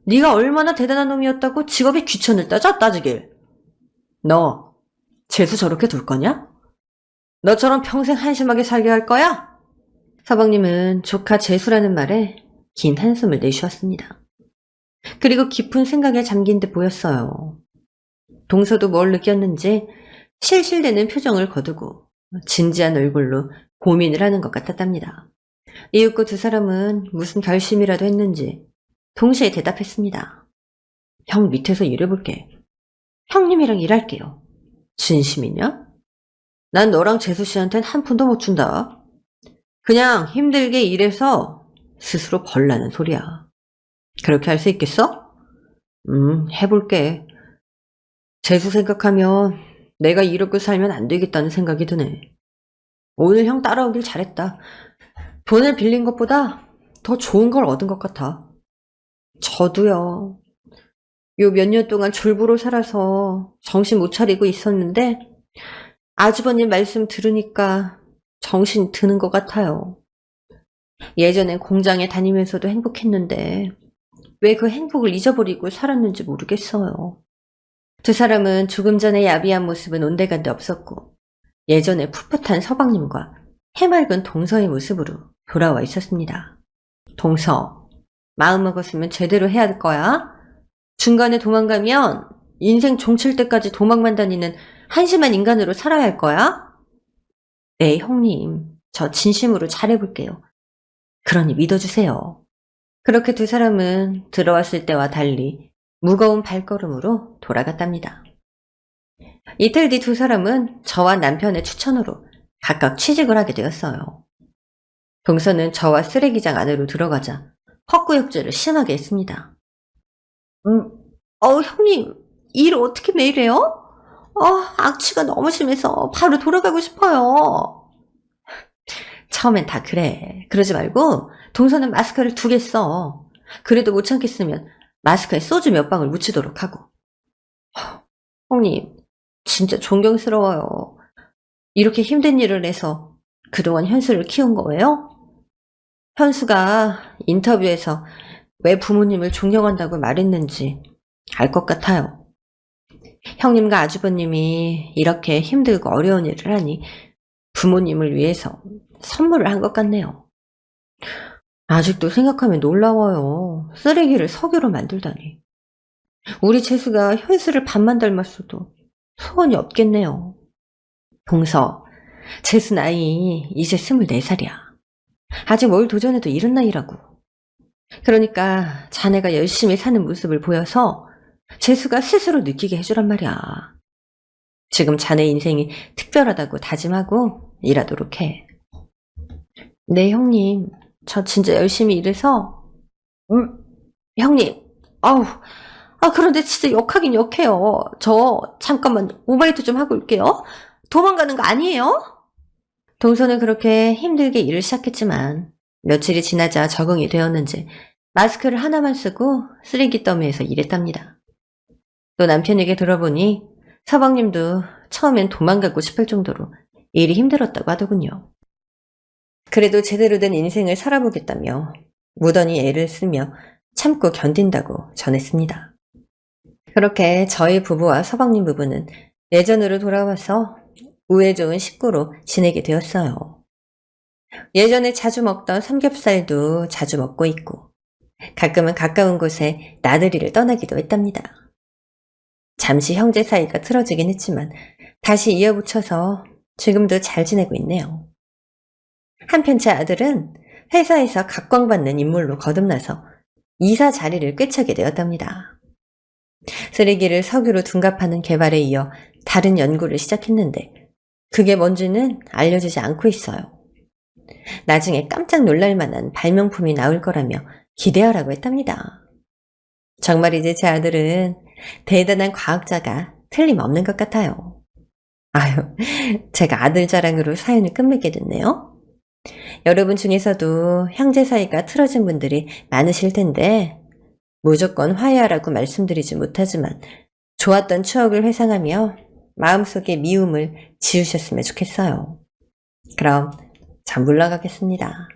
네가 얼마나 대단한 놈이었다고 직업의 귀천을 따지길. 너 재수 저렇게 둘 거냐? 너처럼 평생 한심하게 살게 할 거야? 서방님은 조카 재수라는 말에 긴 한숨을 내쉬었습니다. 그리고 깊은 생각에 잠긴 듯 보였어요. 동서도 뭘 느꼈는지 실실대는 표정을 거두고 진지한 얼굴로 고민을 하는 것 같았답니다. 이윽고 두 사람은 무슨 결심이라도 했는지 동시에 대답했습니다. 형 밑에서 일해볼게. 형님이랑 일할게요. 진심이냐? 난 너랑 재수 씨한텐 한 푼도 못 준다. 그냥 힘들게 일해서 스스로 벌라는 소리야. 그렇게 할 수 있겠어? 해볼게. 재수 생각하면 내가 이렇게 살면 안 되겠다는 생각이 드네. 오늘 형 따라오길 잘했다. 돈을 빌린 것보다 더 좋은 걸 얻은 것 같아. 저도요. 요 몇 년 동안 졸부로 살아서 정신 못 차리고 있었는데 아주버님 말씀 들으니까 정신 드는 것 같아요. 예전엔 공장에 다니면서도 행복했는데 왜 그 행복을 잊어버리고 살았는지 모르겠어요. 두 사람은 조금 전에 야비한 모습은 온데간데 없었고 예전에 풋풋한 서방님과 해맑은 동서의 모습으로 돌아와 있었습니다. 동서, 마음먹었으면 제대로 해야 할 거야. 중간에 도망가면 인생 종칠 때까지 도망만 다니는 한심한 인간으로 살아야 할 거야? 네, 형님. 저 진심으로 잘해볼게요. 그러니 믿어주세요. 그렇게 두 사람은 들어왔을 때와 달리 무거운 발걸음으로 돌아갔답니다. 이틀 뒤 두 사람은 저와 남편의 추천으로 각각 취직을 하게 되었어요. 동서는 저와 쓰레기장 안으로 들어가자 헛구역질을 심하게 했습니다. 형님, 일 어떻게 매일 해요? 악취가 너무 심해서 바로 돌아가고 싶어요. 처음엔 다 그래. 그러지 말고 동서는 마스크를 2개 써. 그래도 못 참겠으면 마스크에 소주 몇 방울 묻히도록 하고. 형님, 진짜 존경스러워요. 이렇게 힘든 일을 해서 그동안 현수를 키운 거예요? 현수가 인터뷰에서 왜 부모님을 존경한다고 말했는지 알 것 같아요. 형님과 아주버님이 이렇게 힘들고 어려운 일을 하니 부모님을 위해서 선물을 한 것 같네요. 아직도 생각하면 놀라워요. 쓰레기를 석유로 만들다니. 우리 재수가 현수를 반만 닮았어도 소원이 없겠네요. 동서, 재수 나이 이제 24살이야. 아직 뭘 도전해도 이른 나이라고. 그러니까 자네가 열심히 사는 모습을 보여서 재수가 스스로 느끼게 해주란 말이야. 지금 자네 인생이 특별하다고 다짐하고 일하도록 해. 네, 형님. 저 진짜 열심히 일해서 형님. 그런데 진짜 역하긴 역해요. 저 잠깐만 오바이트 좀 하고 올게요. 도망가는 거 아니에요? 동서는 그렇게 힘들게 일을 시작했지만 며칠이 지나자 적응이 되었는지 마스크를 하나만 쓰고 쓰레기 더미에서 일했답니다. 또 남편에게 들어보니 서방님도 처음엔 도망가고 싶을 정도로 일이 힘들었다고 하더군요. 그래도 제대로 된 인생을 살아보겠다며 무던히 애를 쓰며 참고 견딘다고 전했습니다. 그렇게 저희 부부와 서방님 부부는 예전으로 돌아와서 우애 좋은 식구로 지내게 되었어요. 예전에 자주 먹던 삼겹살도 자주 먹고 있고 가끔은 가까운 곳에 나들이를 떠나기도 했답니다. 잠시 형제 사이가 틀어지긴 했지만 다시 이어붙여서 지금도 잘 지내고 있네요. 한편 제 아들은 회사에서 각광받는 인물로 거듭나서 이사 자리를 꿰차게 되었답니다. 쓰레기를 석유로 둔갑하는 개발에 이어 다른 연구를 시작했는데 그게 뭔지는 알려지지 않고 있어요. 나중에 깜짝 놀랄 만한 발명품이 나올 거라며 기대하라고 했답니다. 정말이지 제 아들은 대단한 과학자가 틀림없는 것 같아요. 아유, 제가 아들 자랑으로 사연을 끝맺게 됐네요. 여러분 중에서도 형제 사이가 틀어진 분들이 많으실 텐데 무조건 화해하라고 말씀드리지 못하지만 좋았던 추억을 회상하며 마음속의 미움을 지우셨으면 좋겠어요. 그럼 전 물러가겠습니다.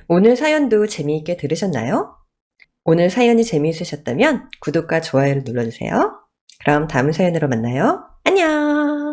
오늘 사연도 재미있게 들으셨나요? 오늘 사연이 재미있으셨다면 구독과 좋아요를 눌러주세요. 그럼 다음 사연으로 만나요. 안녕!